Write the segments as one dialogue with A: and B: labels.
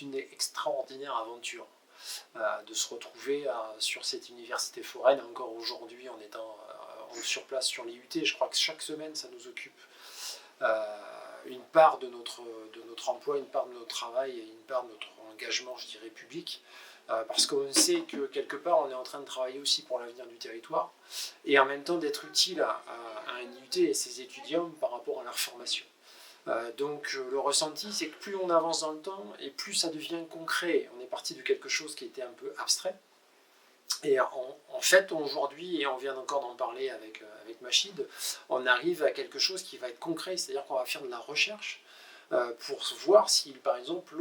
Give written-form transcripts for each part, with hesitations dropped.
A: une extraordinaire aventure de se retrouver sur cette université foraine, encore aujourd'hui en étant sur place sur l'IUT. Je crois que chaque semaine, ça nous occupe une part de notre emploi, une part de notre travail et une part de notre engagement, je dirais, public. Parce qu'on sait que quelque part on est en train de travailler aussi pour l'avenir du territoire et en même temps d'être utile à un IUT et ses étudiants par rapport à leur formation. Donc le ressenti, c'est que plus on avance dans le temps et plus ça devient concret. On est parti de quelque chose qui était un peu abstrait. Et en fait, aujourd'hui, et on vient encore d'en parler avec Machid, on arrive à quelque chose qui va être concret, c'est-à-dire qu'on va faire de la recherche pour voir si, par exemple,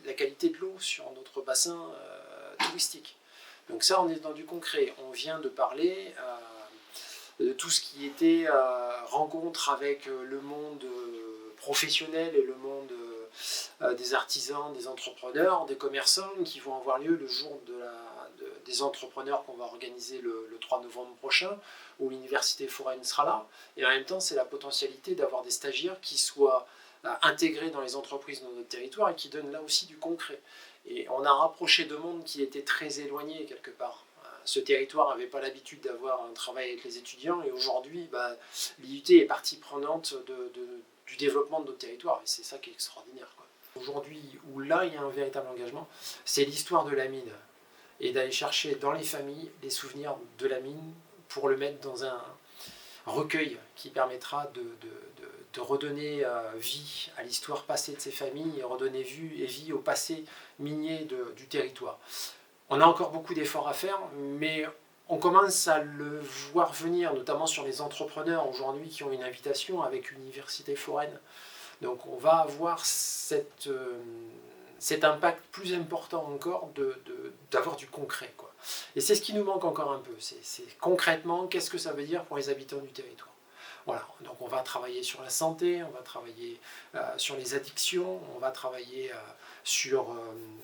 A: la qualité de l'eau sur notre bassin touristique. Donc ça, on est dans du concret. On vient de parler de tout ce qui était rencontre avec le monde professionnel et le monde des artisans, des entrepreneurs, des commerçants qui vont avoir lieu le jour des entrepreneurs qu'on va organiser le 3 novembre prochain, où l'université foraine sera là. Et en même temps, c'est la potentialité d'avoir des stagiaires qui soient intégrés dans les entreprises de notre territoire et qui donnent là aussi du concret. Et on a rapproché deux mondes qui étaient très éloignés quelque part. Ce territoire n'avait pas l'habitude d'avoir un travail avec les étudiants et aujourd'hui, l'IUT est partie prenante du développement de notre territoire et c'est ça qui est extraordinaire, quoi. Aujourd'hui, où là il y a un véritable engagement, c'est l'histoire de la mine et d'aller chercher dans les familles les souvenirs de la mine pour le mettre dans un recueil qui permettra de redonner vie à l'histoire passée de ces familles et redonner vie au passé minier du territoire. On a encore beaucoup d'efforts à faire, mais on commence à le voir venir, notamment sur les entrepreneurs aujourd'hui qui ont une invitation avec l'université foraine. Donc on va avoir cet impact plus important encore d'avoir du concret, quoi. Et c'est ce qui nous manque encore un peu. C'est concrètement, qu'est-ce que ça veut dire pour les habitants du territoire. Voilà, donc on va travailler sur la santé, on va travailler sur les addictions, on va travailler sur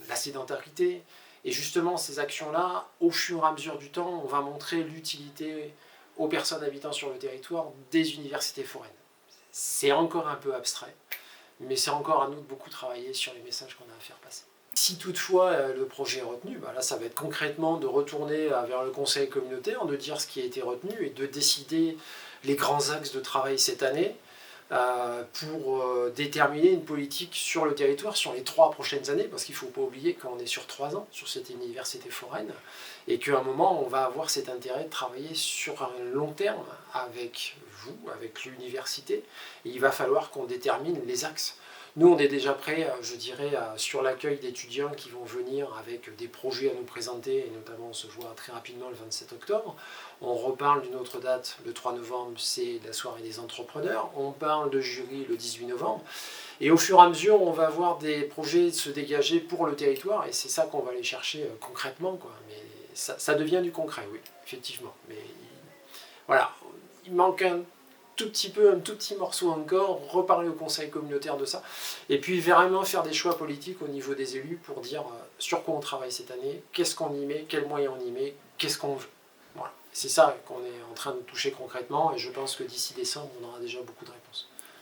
A: la sédentarité. Et justement, ces actions-là, au fur et à mesure du temps, on va montrer l'utilité aux personnes habitant sur le territoire des universités foraines. C'est encore un peu abstrait, mais c'est encore à nous de beaucoup travailler sur les messages qu'on a à faire passer. Si toutefois le projet est retenu, là ça va être concrètement de retourner vers le conseil communautaire, de dire ce qui a été retenu et de décider les grands axes de travail cette année pour déterminer une politique sur le territoire sur les 3 prochaines années, parce qu'il ne faut pas oublier qu'on est sur 3 ans sur cette université foraine et qu'à un moment on va avoir cet intérêt de travailler sur un long terme avec vous, avec l'université, et il va falloir qu'on détermine les axes. Nous, on est déjà prêts, je dirais, sur l'accueil d'étudiants qui vont venir avec des projets à nous présenter, et notamment on se voit très rapidement le 27 octobre. On reparle d'une autre date, le 3 novembre, c'est la soirée des entrepreneurs. On parle de jury le 18 novembre. Et au fur et à mesure, on va voir des projets se dégager pour le territoire, et c'est ça qu'on va aller chercher concrètement, quoi. Mais ça devient du concret, oui, effectivement. Mais voilà, il manque un tout petit morceau encore, reparler au conseil communautaire de ça, et puis vraiment faire des choix politiques au niveau des élus pour dire sur quoi on travaille cette année, qu'est-ce qu'on y met, quels moyens on y met, qu'est-ce qu'on veut. Voilà. C'est ça qu'on est en train de toucher concrètement, et je pense que d'ici décembre, on aura déjà beaucoup de réponses.